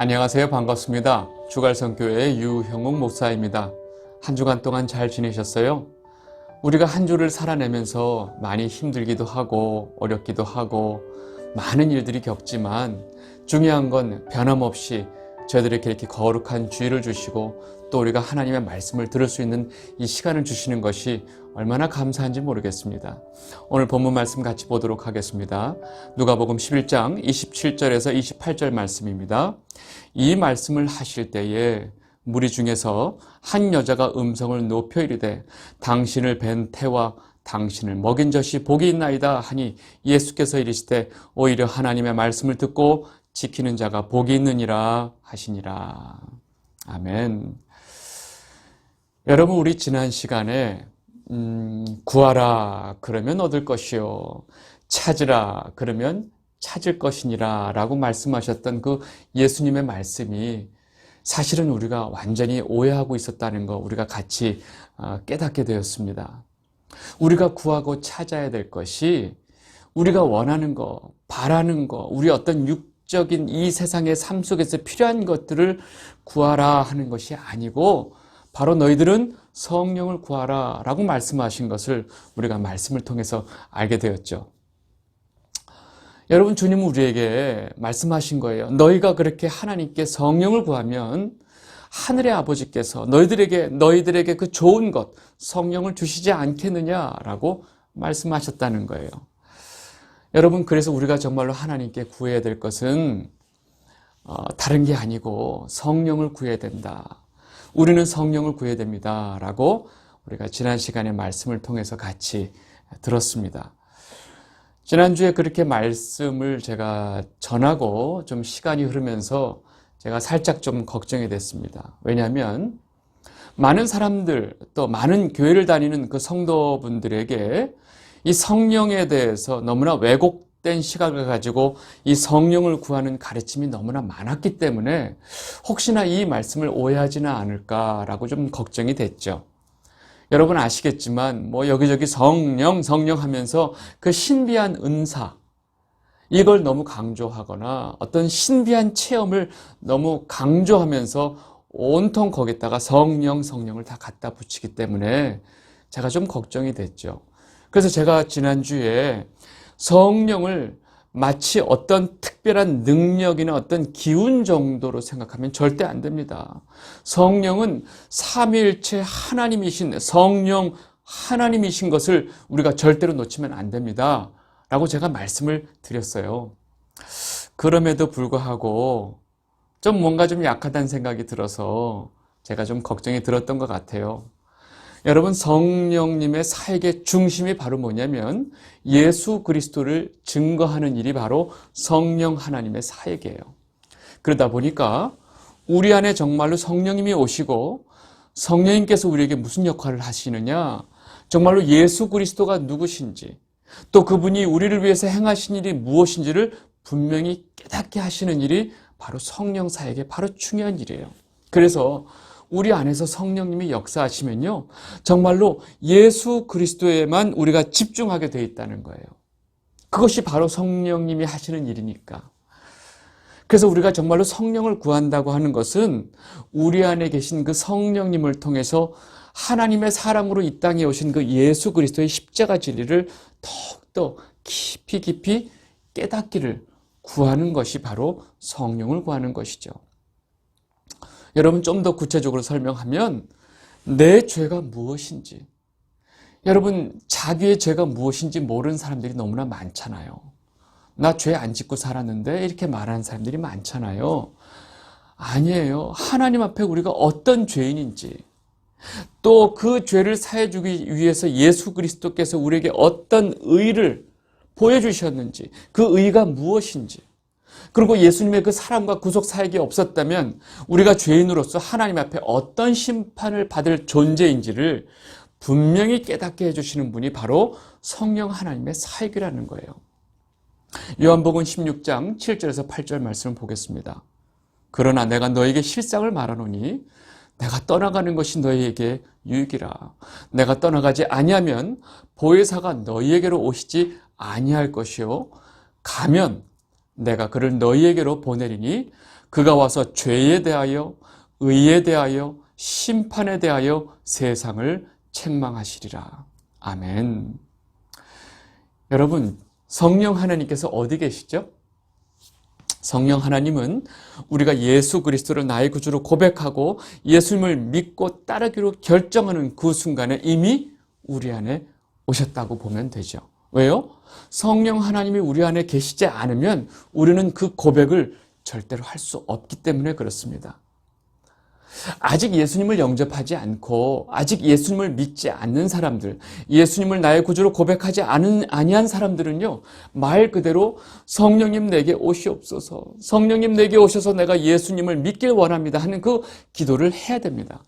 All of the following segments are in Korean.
안녕하세요. 반갑습니다. 주갈성교회의 유형욱 목사입니다. 한 주간 동안 잘 지내셨어요? 우리가 한 주를 살아내면서 많이 힘들기도 하고 어렵기도 하고 많은 일들이 겪지만 중요한 건 변함없이 저희들에게 이렇게 거룩한 주의를 주시고 또 우리가 하나님의 말씀을 들을 수 있는 이 시간을 주시는 것이 얼마나 감사한지 모르겠습니다. 오늘 본문 말씀 같이 보도록 하겠습니다. 누가복음 11장 27절에서 28절 말씀입니다. 이 말씀을 하실 때에 무리 중에서 한 여자가 음성을 높여 이르되 당신을 뵌 태와 당신을 먹인 젖이 복이 있나이다 하니 예수께서 이르시되 오히려 하나님의 말씀을 듣고 지키는 자가 복이 있느니라 하시니라. 아멘. 여러분, 우리 지난 시간에 구하라 그러면 얻을 것이요 찾으라 그러면 찾을 것이니라 라고 말씀하셨던 그 예수님의 말씀이 사실은 우리가 완전히 오해하고 있었다는 거 우리가 같이 깨닫게 되었습니다. 우리가 구하고 찾아야 될 것이 우리가 원하는 거, 바라는 거, 우리 어떤 육적인 이 세상의 삶 속에서 필요한 것들을 구하라 하는 것이 아니고 바로 너희들은 성령을 구하라 라고 말씀하신 것을 우리가 말씀을 통해서 알게 되었죠. 여러분, 주님은 우리에게 말씀하신 거예요. 너희가 그렇게 하나님께 성령을 구하면 하늘의 아버지께서 너희들에게 그 좋은 것, 성령을 주시지 않겠느냐라고 말씀하셨다는 거예요. 여러분, 그래서 우리가 정말로 하나님께 구해야 될 것은 다른 게 아니고 성령을 구해야 된다. 우리는 성령을 구해야 됩니다. 라고 우리가 지난 시간에 말씀을 통해서 같이 들었습니다. 지난주에 그렇게 말씀을 제가 전하고 좀 시간이 흐르면서 제가 살짝 좀 걱정이 됐습니다. 왜냐하면 많은 사람들 또 많은 교회를 다니는 그 성도분들에게 이 성령에 대해서 너무나 왜곡된 시각을 가지고 이 성령을 구하는 가르침이 너무나 많았기 때문에 혹시나 이 말씀을 오해하지는 않을까라고 좀 걱정이 됐죠. 여러분 아시겠지만 여기저기 성령 하면서 그 신비한 은사 이걸 너무 강조하거나 어떤 신비한 체험을 너무 강조하면서 온통 거기다가 성령을 다 갖다 붙이기 때문에 제가 좀 걱정이 됐죠. 그래서 제가 지난주에 성령을 마치 어떤 특별한 능력이나 어떤 기운 정도로 생각하면 절대 안 됩니다. 성령은 삼위일체 하나님이신 성령 하나님이신 것을 우리가 절대로 놓치면 안 됩니다. 라고 제가 말씀을 드렸어요. 그럼에도 불구하고 좀 뭔가 좀 약하다는 생각이 들어서 제가 좀 걱정이 들었던 것 같아요. 여러분, 성령님의 사역의 중심이 바로 뭐냐면 예수 그리스도를 증거하는 일이 바로 성령 하나님의 사역이에요. 그러다 보니까 우리 안에 정말로 성령님이 오시고 성령님께서 우리에게 무슨 역할을 하시느냐, 정말로 예수 그리스도가 누구신지 또 그분이 우리를 위해서 행하신 일이 무엇인지를 분명히 깨닫게 하시는 일이 바로 성령 사역의 바로 중요한 일이에요. 그래서 우리 안에서 성령님이 역사하시면요, 정말로 예수 그리스도에만 우리가 집중하게 돼 있다는 거예요. 그것이 바로 성령님이 하시는 일이니까. 그래서 우리가 정말로 성령을 구한다고 하는 것은 우리 안에 계신 그 성령님을 통해서 하나님의 사랑으로 이 땅에 오신 그 예수 그리스도의 십자가 진리를 더욱더 깊이 깨닫기를 구하는 것이 바로 성령을 구하는 것이죠. 여러분, 좀 더 구체적으로 설명하면 내 죄가 무엇인지, 여러분 자기의 죄가 무엇인지 모르는 사람들이 너무나 많잖아요. 나 죄 안 짓고 살았는데 이렇게 말하는 사람들이 많잖아요. 아니에요. 하나님 앞에 우리가 어떤 죄인인지 또 그 죄를 사해주기 위해서 예수 그리스도께서 우리에게 어떤 의를 보여주셨는지 그 의가 무엇인지, 그리고 예수님의 그 사랑과 구속 사역이 없었다면 우리가 죄인으로서 하나님 앞에 어떤 심판을 받을 존재인지를 분명히 깨닫게 해주시는 분이 바로 성령 하나님의 사역이라는 거예요. 요한복음 16장 7절에서 8절 말씀을 보겠습니다. 그러나 내가 너에게 실상을 말하노니 내가 떠나가는 것이 너희에게 유익이라. 내가 떠나가지 아니하면 보혜사가 너희에게로 오시지 아니할 것이요 가면 내가 그를 너희에게로 보내리니 그가 와서 죄에 대하여, 의에 대하여, 심판에 대하여 세상을 책망하시리라. 아멘. 여러분, 성령 하나님께서 어디 계시죠? 성령 하나님은 우리가 예수 그리스도를 나의 구주로 고백하고 예수님을 믿고 따르기로 결정하는 그 순간에 이미 우리 안에 오셨다고 보면 되죠. 왜요? 성령 하나님이 우리 안에 계시지 않으면 우리는 그 고백을 절대로 할 수 없기 때문에 그렇습니다. 아직 예수님을 영접하지 않고 아직 예수님을 믿지 않는 사람들, 예수님을 나의 구주로 고백하지 아니한 사람들은요, 말 그대로 성령님 내게 오시옵소서, 성령님 내게 오셔서 내가 예수님을 믿길 원합니다 하는 그 기도를 해야 됩니다.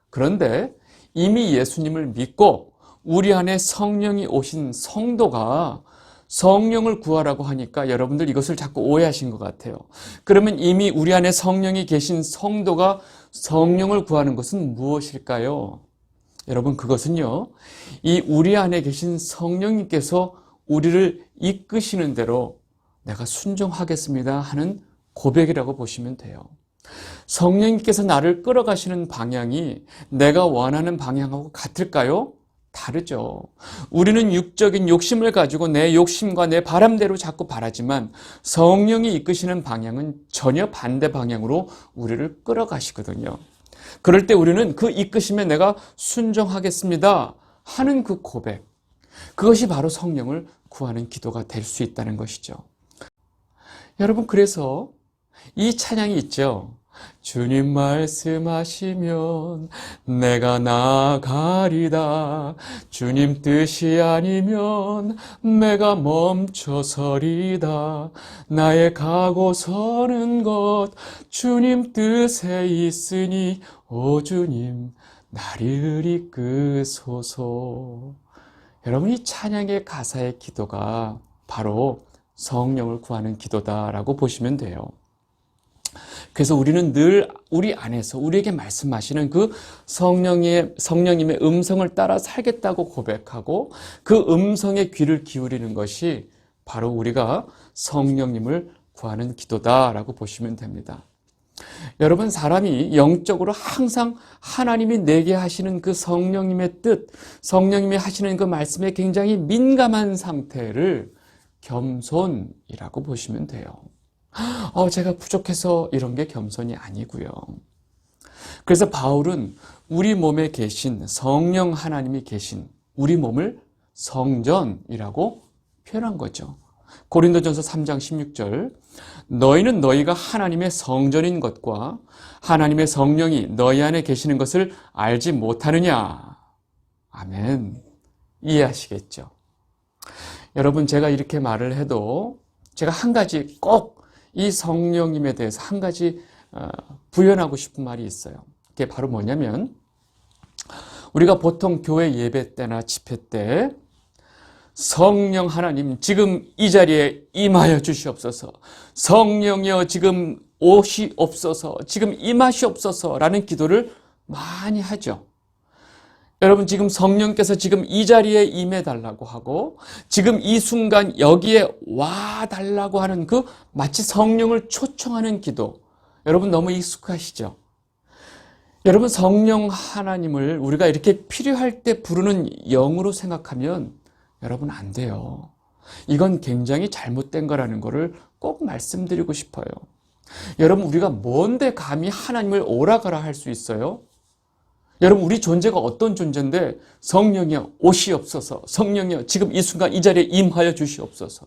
그런데 이미 예수님을 믿고 우리 안에 성령이 오신 성도가 성령을 구하라고 하니까 여러분들 이것을 자꾸 오해하신 것 같아요. 그러면 이미 우리 안에 성령이 계신 성도가 성령을 구하는 것은 무엇일까요? 여러분, 그것은요, 이 우리 안에 계신 성령님께서 우리를 이끄시는 대로 내가 순종하겠습니다 하는 고백이라고 보시면 돼요. 성령님께서 나를 끌어가시는 방향이 내가 원하는 방향하고 같을까요? 다르죠. 우리는 육적인 욕심을 가지고 내 욕심과 내 바람대로 자꾸 바라지만 성령이 이끄시는 방향은 전혀 반대 방향으로 우리를 끌어가시거든요. 그럴 때 우리는 그 이끄심에 내가 순종하겠습니다 하는 그 고백, 그것이 바로 성령을 구하는 기도가 될 수 있다는 것이죠. 여러분, 그래서 이 찬양이 있죠. 주님 말씀하시면 내가 나가리다. 주님 뜻이 아니면 내가 멈춰서리다. 나의 가고 서는 것 주님 뜻에 있으니 오 주님 나를 이끄소서. 여러분, 이 찬양의 가사의 기도가 바로 성령을 구하는 기도다라고 보시면 돼요. 그래서 우리는 늘 우리 안에서 우리에게 말씀하시는 그 성령님의 음성을 따라 살겠다고 고백하고 그 음성에 귀를 기울이는 것이 바로 우리가 성령님을 구하는 기도다라고 보시면 됩니다. 여러분, 사람이 영적으로 항상 하나님이 내게 하시는 그 성령님의 뜻, 성령님이 하시는 그 말씀에 굉장히 민감한 상태를 겸손이라고 보시면 돼요. 제가 부족해서 이런 게 겸손이 아니고요. 그래서 바울은 우리 몸에 계신 성령 하나님이 계신 우리 몸을 성전이라고 표현한 거죠. 고린도전서 3장 16절, 너희는 너희가 하나님의 성전인 것과 하나님의 성령이 너희 안에 계시는 것을 알지 못하느냐. 아멘. 이해하시겠죠? 여러분, 제가 이렇게 말을 해도 제가 한 가지 꼭 이 성령님에 대해서 한 가지 부연하고 싶은 말이 있어요. 그게 바로 뭐냐면, 우리가 보통 교회 예배 때나 집회 때 성령 하나님 지금 이 자리에 임하여 주시옵소서, 성령이여 지금 오시옵소서, 지금 임하시옵소서 라는 기도를 많이 하죠. 여러분, 지금 성령께서 지금 이 자리에 임해달라고 하고 지금 이 순간 여기에 와달라고 하는 그 마치 성령을 초청하는 기도, 여러분 너무 익숙하시죠? 여러분, 성령 하나님을 우리가 이렇게 필요할 때 부르는 영으로 생각하면 여러분 안 돼요. 이건 굉장히 잘못된 거라는 거를 꼭 말씀드리고 싶어요. 여러분, 우리가 뭔데 감히 하나님을 오라가라 할 수 있어요? 여러분, 우리 존재가 어떤 존재인데 성령이여 오시옵소서, 성령이여 지금 이 순간 이 자리에 임하여 주시옵소서.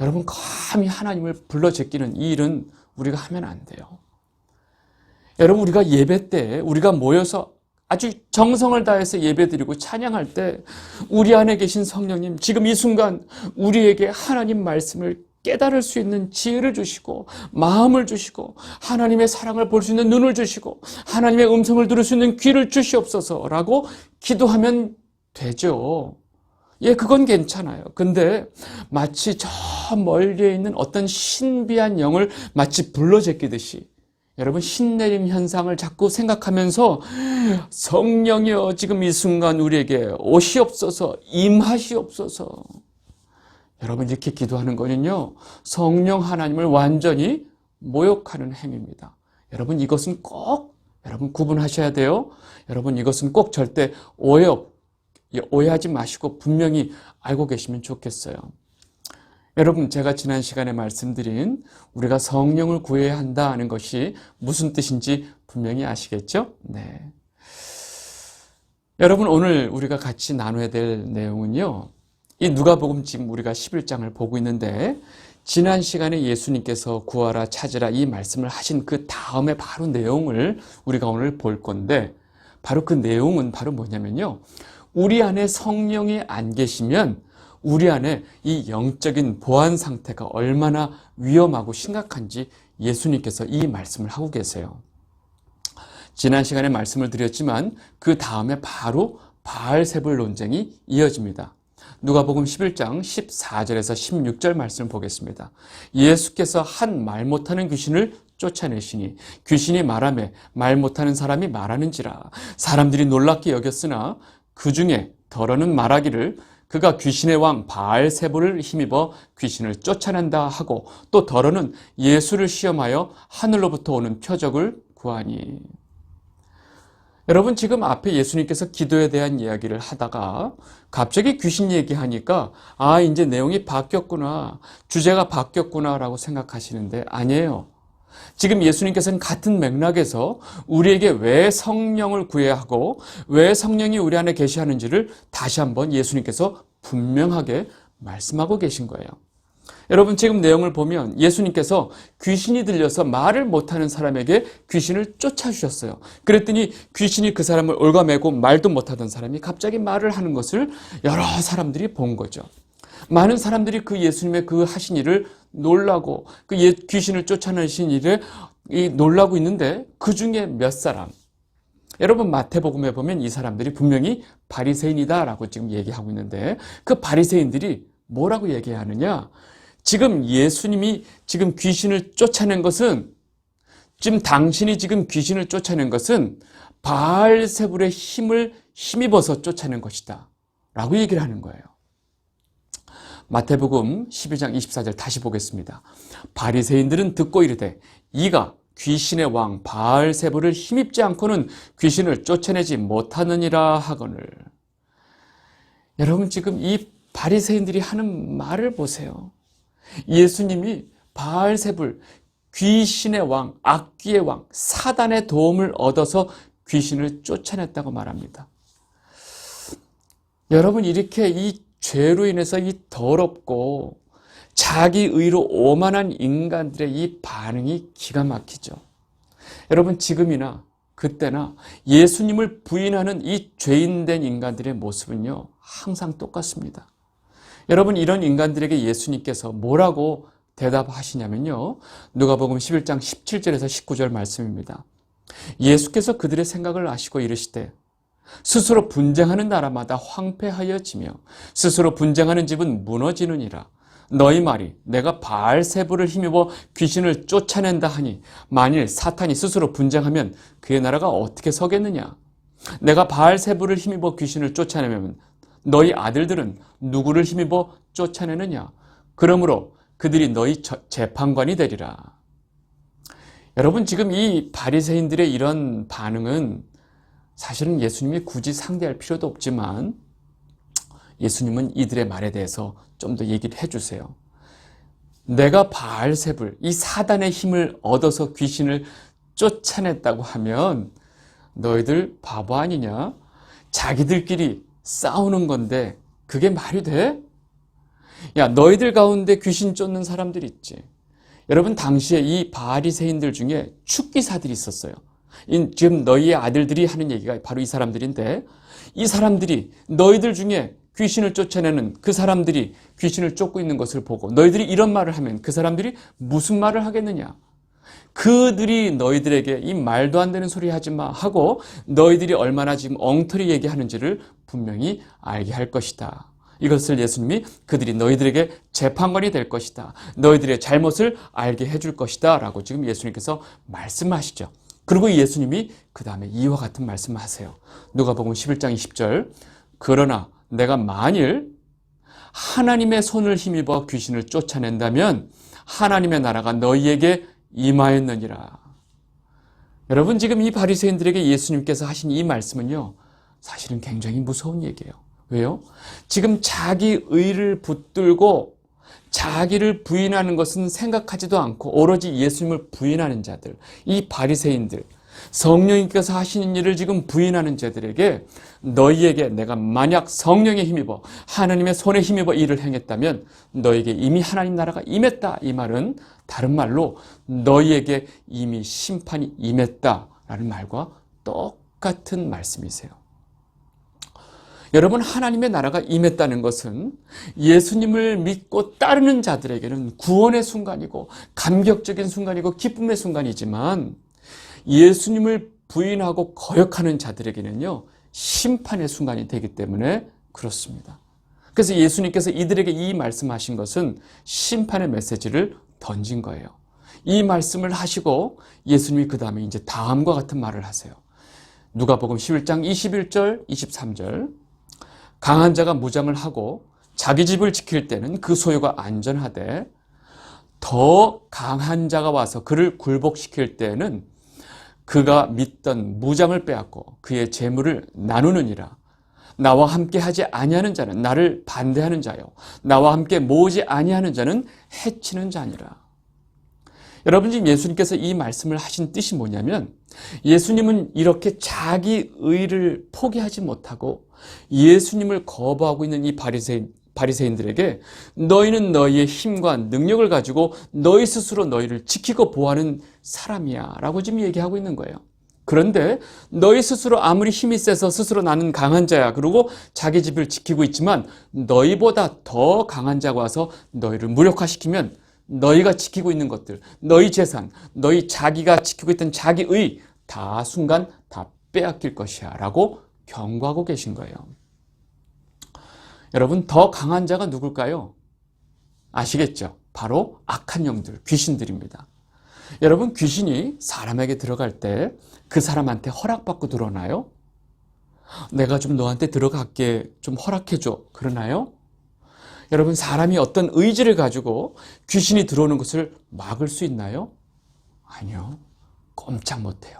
여러분, 감히 하나님을 불러 제끼는 이 일은 우리가 하면 안 돼요. 여러분, 우리가 예배 때 우리가 모여서 아주 정성을 다해서 예배드리고 찬양할 때 우리 안에 계신 성령님 지금 이 순간 우리에게 하나님 말씀을 깨달을 수 있는 지혜를 주시고 마음을 주시고 하나님의 사랑을 볼 수 있는 눈을 주시고 하나님의 음성을 들을 수 있는 귀를 주시옵소서라고 기도하면 되죠. 예, 그건 괜찮아요. 근데 마치 저 멀리에 있는 어떤 신비한 영을 마치 불러 제끼듯이 여러분, 신내림 현상을 자꾸 생각하면서 성령이여 지금 이 순간 우리에게 오시옵소서, 임하시옵소서. 여러분, 이렇게 기도하는 거는요, 성령 하나님을 완전히 모욕하는 행위입니다. 여러분 이것은 꼭 여러분 구분하셔야 돼요. 여러분 이것은 꼭 절대 오해하지 마시고 분명히 알고 계시면 좋겠어요. 여러분 제가 지난 시간에 말씀드린 우리가 성령을 구해야 한다는 것이 무슨 뜻인지 분명히 아시겠죠? 네. 여러분 오늘 우리가 같이 나눠야 될 내용은요. 이 누가복음 지금 우리가 11장을 보고 있는데 지난 시간에 예수님께서 구하라 찾으라 이 말씀을 하신 그 다음에 바로 내용을 우리가 오늘 볼 건데 바로 그 내용은 바로 뭐냐면요. 우리 안에 성령이 안 계시면 우리 안에 이 영적인 보안 상태가 얼마나 위험하고 심각한지 예수님께서 이 말씀을 하고 계세요. 지난 시간에 말씀을 드렸지만 그 다음에 바로 바알세불 논쟁이 이어집니다. 누가복음 11장 14절에서 16절 말씀을 보겠습니다. 예수께서 한 말 못하는 귀신을 쫓아내시니 귀신이 말하매 말 못하는 사람이 말하는지라 사람들이 놀랍게 여겼으나 그 중에 더러는 말하기를 그가 귀신의 왕 바알세불을 힘입어 귀신을 쫓아낸다 하고 또 더러는 예수를 시험하여 하늘로부터 오는 표적을 구하니. 여러분 지금 앞에 예수님께서 기도에 대한 이야기를 하다가 갑자기 귀신 얘기하니까 이제 내용이 바뀌었구나, 주제가 바뀌었구나 라고 생각하시는데 아니에요. 지금 예수님께서는 같은 맥락에서 우리에게 왜 성령을 구해야 하고 왜 성령이 우리 안에 계시하는지를 다시 한번 예수님께서 분명하게 말씀하고 계신 거예요. 여러분 지금 내용을 보면 예수님께서 귀신이 들려서 말을 못하는 사람에게 귀신을 쫓아주셨어요. 그랬더니 귀신이 그 사람을 옭아매고 말도 못하던 사람이 갑자기 말을 하는 것을 여러 사람들이 본 거죠. 많은 사람들이 그 예수님의 그 하신 일을 놀라고 그 귀신을 쫓아내신 일에 놀라고 있는데 그 중에 몇 사람, 여러분 마태복음에 보면 이 사람들이 분명히 바리새인이다라고 지금 얘기하고 있는데 그 바리새인들이 뭐라고 얘기하느냐? 지금 예수님이 지금 귀신을 쫓아낸 것은 지금 당신이 지금 귀신을 쫓아낸 것은 바알세불의 힘을 힘입어서 쫓아낸 것이다 라고 얘기를 하는 거예요. 마태복음 12장 24절 다시 보겠습니다. 바리새인들은 듣고 이르되 이가 귀신의 왕 바알세불을 힘입지 않고는 귀신을 쫓아내지 못하느니라 하거늘. 여러분 지금 이 바리새인들이 하는 말을 보세요. 예수님이 바알세불, 귀신의 왕, 악귀의 왕, 사단의 도움을 얻어서 귀신을 쫓아냈다고 말합니다. 여러분 이렇게 이 죄로 인해서 이 더럽고 자기 의로 오만한 인간들의 이 반응이 기가 막히죠. 여러분 지금이나 그때나 예수님을 부인하는 이 죄인된 인간들의 모습은요 항상 똑같습니다. 여러분 이런 인간들에게 예수님께서 뭐라고 대답하시냐면요. 누가복음 11장 17절에서 19절 말씀입니다. 예수께서 그들의 생각을 아시고 이르시되 스스로 분쟁하는 나라마다 황폐하여지며 스스로 분쟁하는 집은 무너지느니라. 너희 말이 내가 바알세불을 힘입어 귀신을 쫓아낸다 하니 만일 사탄이 스스로 분쟁하면 그의 나라가 어떻게 서겠느냐? 내가 바알세불을 힘입어 귀신을 쫓아내면 너희 아들들은 누구를 힘입어 쫓아내느냐? 그러므로 그들이 너희 재판관이 되리라. 여러분 지금 이 바리새인들의 이런 반응은 사실은 예수님이 굳이 상대할 필요도 없지만 예수님은 이들의 말에 대해서 좀 더 얘기를 해주세요. 내가 바알세불, 이 사단의 힘을 얻어서 귀신을 쫓아냈다고 하면 너희들 바보 아니냐? 자기들끼리 싸우는 건데 그게 말이 돼? 야, 너희들 가운데 귀신 쫓는 사람들 있지. 여러분 당시에 이 바리새인들 중에 축기사들이 있었어요. 지금 너희의 아들들이 하는 얘기가 바로 이 사람들인데 이 사람들이 너희들 중에 귀신을 쫓아내는 그 사람들이 귀신을 쫓고 있는 것을 보고 너희들이 이런 말을 하면 그 사람들이 무슨 말을 하겠느냐? 그들이 너희들에게 이 말도 안 되는 소리 하지 마 하고 너희들이 얼마나 지금 엉터리 얘기하는지를 분명히 알게 할 것이다. 이것을 예수님이 그들이 너희들에게 재판관이 될 것이다. 너희들의 잘못을 알게 해줄 것이다 라고 지금 예수님께서 말씀하시죠. 그리고 예수님이 그 다음에 이와 같은 말씀을 하세요. 누가복음 11장 20절 그러나 내가 만일 하나님의 손을 힘입어 귀신을 쫓아낸다면 하나님의 나라가 너희에게 임하였느니라. 여러분, 지금 이 바리새인들에게 예수님께서 하신 이 말씀은요, 사실은 굉장히 무서운 얘기예요. 왜요? 지금 자기 의를 붙들고 자기를 부인하는 것은 생각하지도 않고 오로지 예수님을 부인하는 자들, 이 바리새인들, 성령님께서 하시는 일을 지금 부인하는 자들에게 너희에게 내가 만약 성령에 힘입어 하나님의 손에 힘입어 일을 행했다면 너희에게 이미 하나님 나라가 임했다. 이 말은 다른 말로 너희에게 이미 심판이 임했다라는 말과 똑같은 말씀이세요. 여러분, 하나님의 나라가 임했다는 것은 예수님을 믿고 따르는 자들에게는 구원의 순간이고 감격적인 순간이고 기쁨의 순간이지만 예수님을 부인하고 거역하는 자들에게는요, 심판의 순간이 되기 때문에 그렇습니다. 그래서 예수님께서 이들에게 이 말씀하신 것은 심판의 메시지를 던진 거예요. 이 말씀을 하시고 예수님이 그 다음에 이제 다음과 같은 말을 하세요. 누가복음 11장 21절, 23절. 강한 자가 무장을 하고 자기 집을 지킬 때는 그 소유가 안전하되 더 강한 자가 와서 그를 굴복시킬 때는 그가 믿던 무장을 빼앗고 그의 재물을 나누느니라. 나와 함께 하지 아니하는 자는 나를 반대하는 자요, 나와 함께 모으지 아니하는 자는 해치는 자니라. 여러분, 지금 예수님께서 이 말씀을 하신 뜻이 뭐냐면 예수님은 이렇게 자기 의를 포기하지 못하고 예수님을 거부하고 있는 이 바리새인들에게 너희는 너희의 힘과 능력을 가지고 너희 스스로 너희를 지키고 보호하는 사람이야 라고 지금 얘기하고 있는 거예요. 그런데 너희 스스로 아무리 힘이 세서 스스로 나는 강한 자야 그러고 자기 집을 지키고 있지만 너희보다 더 강한 자가 와서 너희를 무력화시키면 너희가 지키고 있는 것들, 너희 재산, 너희 자기가 지키고 있던 자기의 다 순간 다 빼앗길 것이야 라고 경고하고 계신 거예요. 여러분, 더 강한 자가 누굴까요? 아시겠죠? 바로 악한 영들, 귀신들입니다. 여러분, 귀신이 사람에게 들어갈 때 그 사람한테 허락받고 들어오나요? 내가 좀 너한테 들어갈게, 좀 허락해줘, 그러나요? 여러분, 사람이 어떤 의지를 가지고 귀신이 들어오는 것을 막을 수 있나요? 아니요. 꼼짝 못해요.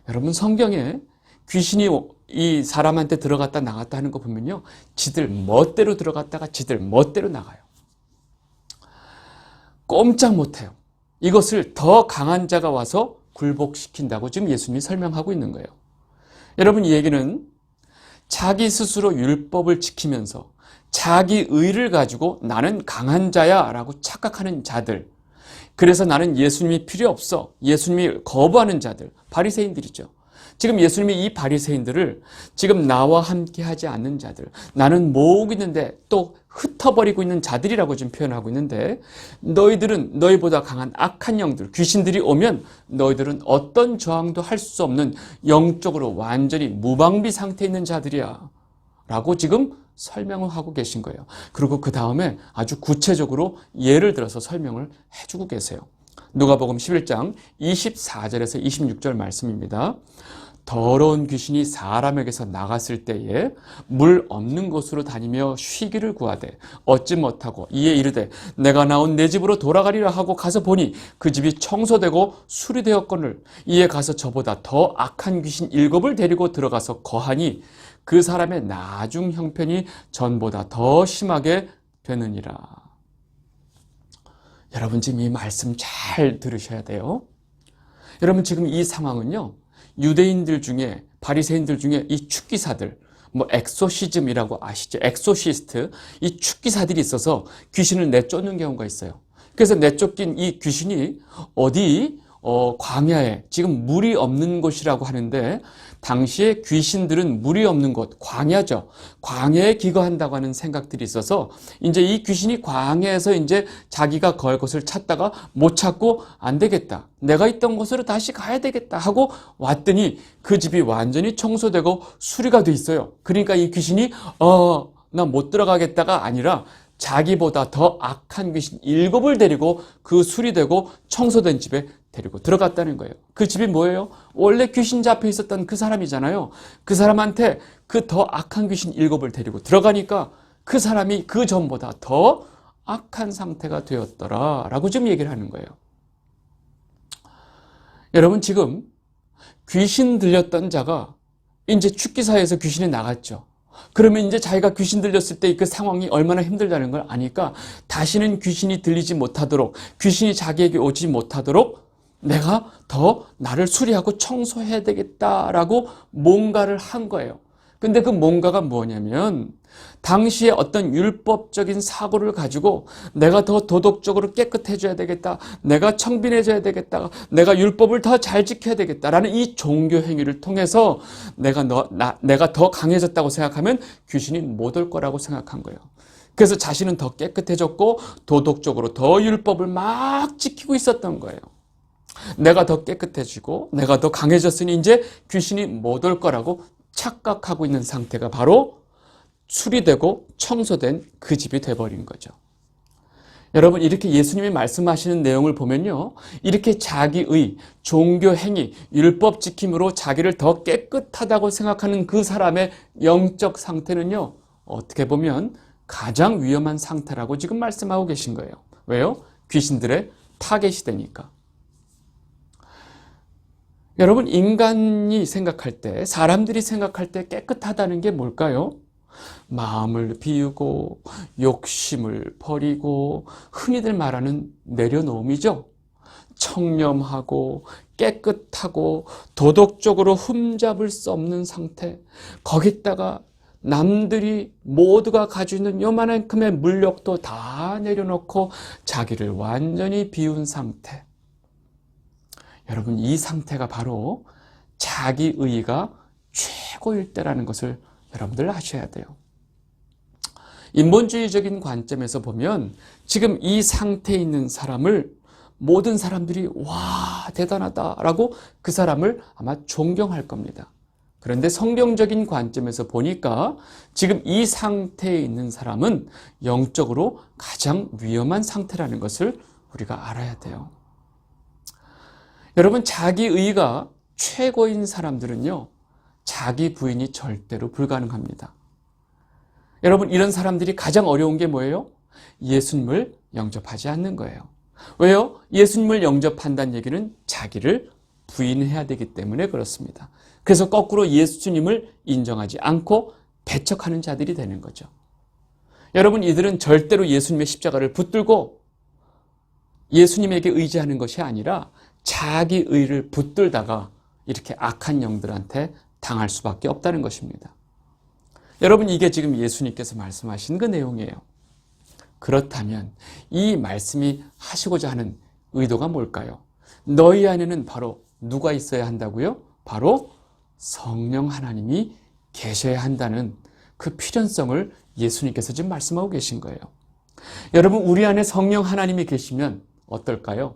여러분, 성경에 귀신이 이 사람한테 들어갔다 나갔다 하는 거 보면요, 지들 멋대로 들어갔다가 지들 멋대로 나가요. 꼼짝 못해요. 이것을 더 강한 자가 와서 굴복시킨다고 지금 예수님이 설명하고 있는 거예요. 여러분, 이 얘기는 자기 스스로 율법을 지키면서 자기 의를 가지고 나는 강한 자야 라고 착각하는 자들, 그래서 나는 예수님이 필요 없어, 예수님이 거부하는 자들, 바리새인들이죠. 지금 예수님이 이 바리새인들을 지금 나와 함께 하지 않는 자들, 나는 모으고 있는데 또 흩어버리고 있는 자들이라고 지금 표현하고 있는데, 너희들은 너희보다 강한 악한 영들, 귀신들이 오면 너희들은 어떤 저항도 할 수 없는 영적으로 완전히 무방비 상태에 있는 자들이야 라고 지금 설명을 하고 계신 거예요. 그리고 그 다음에 아주 구체적으로 예를 들어서 설명을 해주고 계세요. 누가복음 11장 24절에서 26절 말씀입니다. 더러운 귀신이 사람에게서 나갔을 때에 물 없는 곳으로 다니며 쉬기를 구하되 얻지 못하고 이에 이르되 내가 나온 내 집으로 돌아가리라 하고 가서 보니 그 집이 청소되고 수리되었거늘 이에 가서 저보다 더 악한 귀신 7을 데리고 들어가서 거하니 그 사람의 나중 형편이 전보다 더 심하게 되느니라. 여러분, 지금 이 말씀 잘 들으셔야 돼요. 여러분, 지금 이 상황은요, 유대인들 중에, 바리새인들 중에 이 축기사들, 엑소시즘이라고 아시죠? 엑소시스트, 이 축기사들이 있어서 귀신을 내쫓는 경우가 있어요. 그래서 내쫓긴 이 귀신이 어디 광야에, 지금 물이 없는 곳이라고 하는데, 당시에 귀신들은 물이 없는 곳, 광야죠. 광야에 기거한다고 하는 생각들이 있어서 이제 이 귀신이 광야에서 이제 자기가 걸 곳을 찾다가 못 찾고 안 되겠다, 내가 있던 곳으로 다시 가야 되겠다 하고 왔더니 그 집이 완전히 청소되고 수리가 돼 있어요. 그러니까 이 귀신이 나 못 들어가겠다가 아니라 자기보다 더 악한 귀신 7을 데리고 그 수리되고 청소된 집에 데리고 들어갔다는 거예요. 그 집이 뭐예요? 원래 귀신 잡혀 있었던 그 사람이잖아요. 그 사람한테 그 더 악한 귀신 7을 데리고 들어가니까 그 사람이 그 전보다 더 악한 상태가 되었더라 라고 좀 얘기를 하는 거예요. 여러분 지금 귀신 들렸던 자가 이제 죽기 사이에서 귀신이 나갔죠. 그러면 이제 자기가 귀신 들렸을 때 그 상황이 얼마나 힘들다는 걸 아니까 다시는 귀신이 들리지 못하도록, 귀신이 자기에게 오지 못하도록 내가 더 나를 수리하고 청소해야 되겠다라고 뭔가를 한 거예요. 근데 그 뭔가가 뭐냐면 당시에 어떤 율법적인 사고를 가지고 내가 더 도덕적으로 깨끗해져야 되겠다, 내가 청빈해져야 되겠다, 내가 율법을 더 잘 지켜야 되겠다라는 이 종교 행위를 통해서 내가 더 강해졌다고 생각하면 귀신이 못 올 거라고 생각한 거예요. 그래서 자신은 더 깨끗해졌고 도덕적으로 더 율법을 막 지키고 있었던 거예요. 내가 더 깨끗해지고 내가 더 강해졌으니 이제 귀신이 못 올 거라고 착각하고 있는 상태가 바로 수리되고 청소된 그 집이 돼버린 거죠. 여러분 이렇게 예수님이 말씀하시는 내용을 보면요, 이렇게 자기의 종교 행위, 율법 지킴으로 자기를 더 깨끗하다고 생각하는 그 사람의 영적 상태는요, 어떻게 보면 가장 위험한 상태라고 지금 말씀하고 계신 거예요. 왜요? 귀신들의 타겟이 되니까. 여러분 인간이 생각할 때, 사람들이 생각할 때 깨끗하다는 게 뭘까요? 마음을 비우고 욕심을 버리고 흔히들 말하는 내려놓음이죠. 청렴하고 깨끗하고 도덕적으로 흠잡을 수 없는 상태, 거기다가 남들이 모두가 가지고 있는 요만큼의 물욕도 다 내려놓고 자기를 완전히 비운 상태. 여러분 이 상태가 바로 자기의가 최고일 때라는 것을 여러분들 아셔야 돼요. 인본주의적인 관점에서 보면 지금 이 상태에 있는 사람을 모든 사람들이 와 대단하다라고 그 사람을 아마 존경할 겁니다. 그런데 성경적인 관점에서 보니까 지금 이 상태에 있는 사람은 영적으로 가장 위험한 상태라는 것을 우리가 알아야 돼요. 여러분 자기의가 최고인 사람들은요, 자기 부인이 절대로 불가능합니다. 여러분 이런 사람들이 가장 어려운 게 뭐예요? 예수님을 영접하지 않는 거예요. 왜요? 예수님을 영접한다는 얘기는 자기를 부인해야 되기 때문에 그렇습니다. 그래서 거꾸로 예수님을 인정하지 않고 배척하는 자들이 되는 거죠. 여러분 이들은 절대로 예수님의 십자가를 붙들고 예수님에게 의지하는 것이 아니라 자기 의를 붙들다가 이렇게 악한 영들한테 당할 수밖에 없다는 것입니다. 여러분 이게 지금 예수님께서 말씀하신 그 내용이에요. 그렇다면 이 말씀이 하시고자 하는 의도가 뭘까요? 너희 안에는 바로 누가 있어야 한다고요? 바로 성령 하나님이 계셔야 한다는 그 필연성을 예수님께서 지금 말씀하고 계신 거예요. 여러분 우리 안에 성령 하나님이 계시면 어떨까요?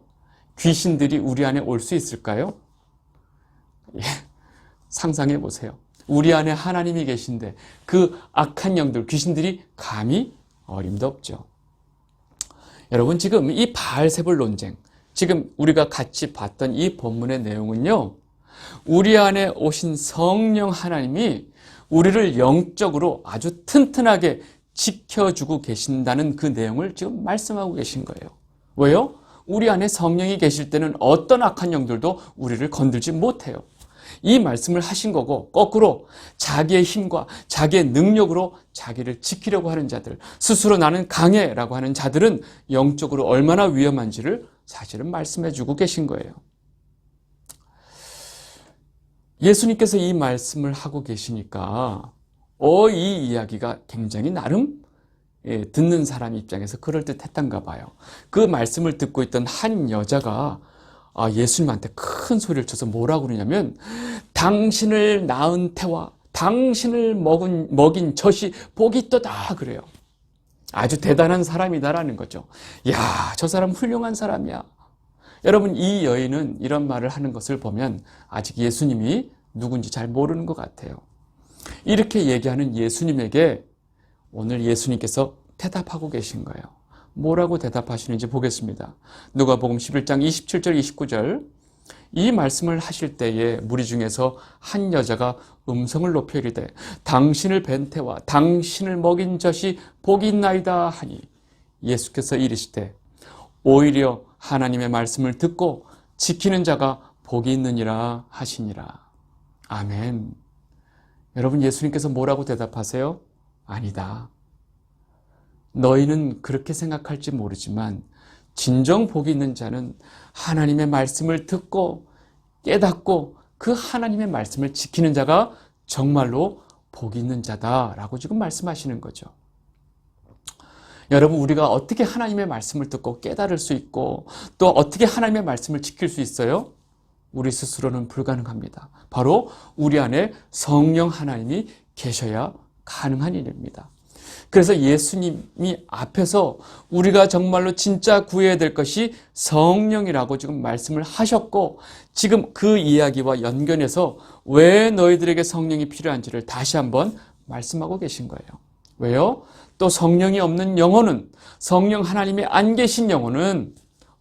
귀신들이 우리 안에 올 수 있을까요? 상상해 보세요. 우리 안에 하나님이 계신데 그 악한 영들, 귀신들이 감히 어림도 없죠. 여러분 지금 이 바알세불 논쟁, 지금 우리가 같이 봤던 이 본문의 내용은요, 우리 안에 오신 성령 하나님이 우리를 영적으로 아주 튼튼하게 지켜주고 계신다는 그 내용을 지금 말씀하고 계신 거예요. 왜요? 우리 안에 성령이 계실 때는 어떤 악한 영들도 우리를 건들지 못해요. 이 말씀을 하신 거고, 거꾸로 자기의 힘과 자기의 능력으로 자기를 지키려고 하는 자들, 스스로 나는 강해라고 하는 자들은 영적으로 얼마나 위험한지를 사실은 말씀해 주고 계신 거예요. 예수님께서 이 말씀을 하고 계시니까 이 이야기가 굉장히 나름 듣는 사람 입장에서 그럴듯했던가 봐요. 그 말씀을 듣고 있던 한 여자가 예수님한테 큰 소리를 쳐서 뭐라고 그러냐면, 당신을 낳은 태와 당신을 먹인 젖이 복이 있도다 그래요. 아주 대단한 사람이다라는 거죠. 야, 저 사람 훌륭한 사람이야. 여러분 이 여인은 이런 말을 하는 것을 보면 아직 예수님이 누군지 잘 모르는 것 같아요. 이렇게 얘기하는 예수님에게 오늘 예수님께서 대답하고 계신 거예요. 뭐라고 대답하시는지 보겠습니다. 누가복음 11장 27절 29절, 이 말씀을 하실 때에 무리 중에서 한 여자가 음성을 높여 이르되 당신을 뵌 태와 당신을 먹인 젖이 복이 있나이다 하니, 예수께서 이르시되 오히려 하나님의 말씀을 듣고 지키는 자가 복이 있느니라 하시니라. 아멘. 여러분, 예수님께서 뭐라고 대답하세요? 아니다. 너희는 그렇게 생각할지 모르지만 진정 복이 있는 자는 하나님의 말씀을 듣고 깨닫고 그 하나님의 말씀을 지키는 자가 정말로 복이 있는 자다라고 지금 말씀하시는 거죠. 여러분, 우리가 어떻게 하나님의 말씀을 듣고 깨달을 수 있고 또 어떻게 하나님의 말씀을 지킬 수 있어요? 우리 스스로는 불가능합니다. 바로 우리 안에 성령 하나님이 계셔야 가능한 일입니다. 그래서 예수님이 앞에서 우리가 정말로 진짜 구해야 될 것이 성령이라고 지금 말씀을 하셨고, 지금 그 이야기와 연결해서 왜 너희들에게 성령이 필요한지를 다시 한번 말씀하고 계신 거예요. 왜요? 또 성령이 없는 영혼은, 성령 하나님이 안 계신 영혼은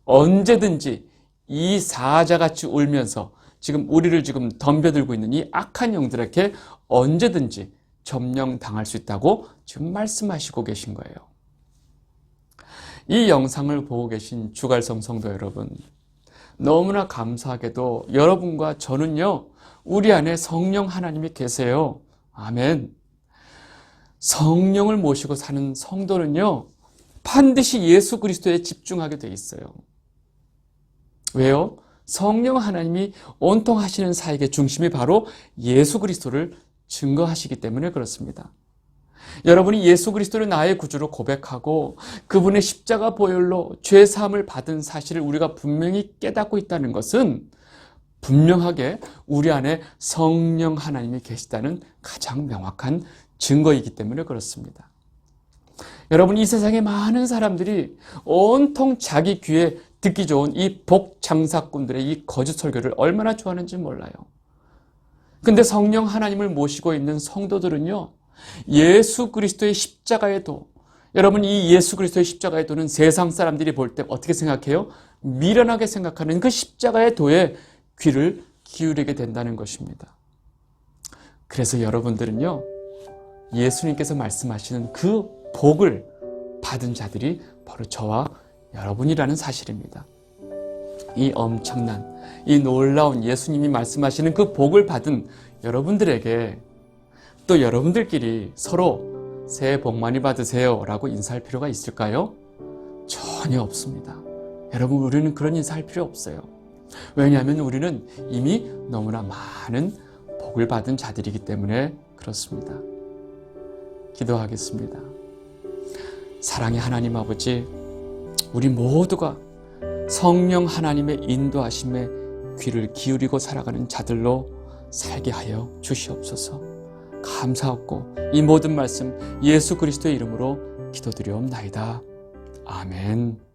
언제든지 이 사자같이 울면서 지금 우리를 지금 덤벼들고 있는 이 악한 영들에게 언제든지 점령당할 수 있다고 지금 말씀하시고 계신 거예요. 이 영상을 보고 계신 주갈성 성도 여러분, 너무나 감사하게도 여러분과 저는요, 우리 안에 성령 하나님이 계세요. 아멘. 성령을 모시고 사는 성도는요, 반드시 예수 그리스도에 집중하게 돼 있어요. 왜요? 성령 하나님이 온통 하시는 사역의 중심이 바로 예수 그리스도를 증거하시기 때문에 그렇습니다. 여러분이 예수 그리스도를 나의 구주로 고백하고 그분의 십자가 보혈로 죄 사함을 받은 사실을 우리가 분명히 깨닫고 있다는 것은 분명하게 우리 안에 성령 하나님이 계시다는 가장 명확한 증거이기 때문에 그렇습니다. 여러분, 이 세상에 많은 사람들이 온통 자기 귀에 듣기 좋은 이 복장사꾼들의 이 거짓 설교를 얼마나 좋아하는지 몰라요. 근데 성령 하나님을 모시고 있는 성도들은요, 예수 그리스도의 십자가의 도, 여러분, 이 예수 그리스도의 십자가의 도는 세상 사람들이 볼 때 어떻게 생각해요? 미련하게 생각하는 그 십자가의 도에 귀를 기울이게 된다는 것입니다. 그래서 여러분들은요, 예수님께서 말씀하시는 그 복을 받은 자들이 바로 저와 여러분이라는 사실입니다. 이 엄청난, 이 놀라운 예수님이 말씀하시는 그 복을 받은 여러분들에게 또 여러분들끼리 서로 새해 복 많이 받으세요 라고 인사할 필요가 있을까요? 전혀 없습니다. 여러분, 우리는 그런 인사할 필요 없어요. 왜냐하면 우리는 이미 너무나 많은 복을 받은 자들이기 때문에 그렇습니다. 기도하겠습니다. 사랑의 하나님 아버지, 우리 모두가 성령 하나님의 인도하심에 귀를 기울이고 살아가는 자들로 살게 하여 주시옵소서. 감사하고 이 모든 말씀 예수 그리스도의 이름으로 기도드리옵나이다. 아멘.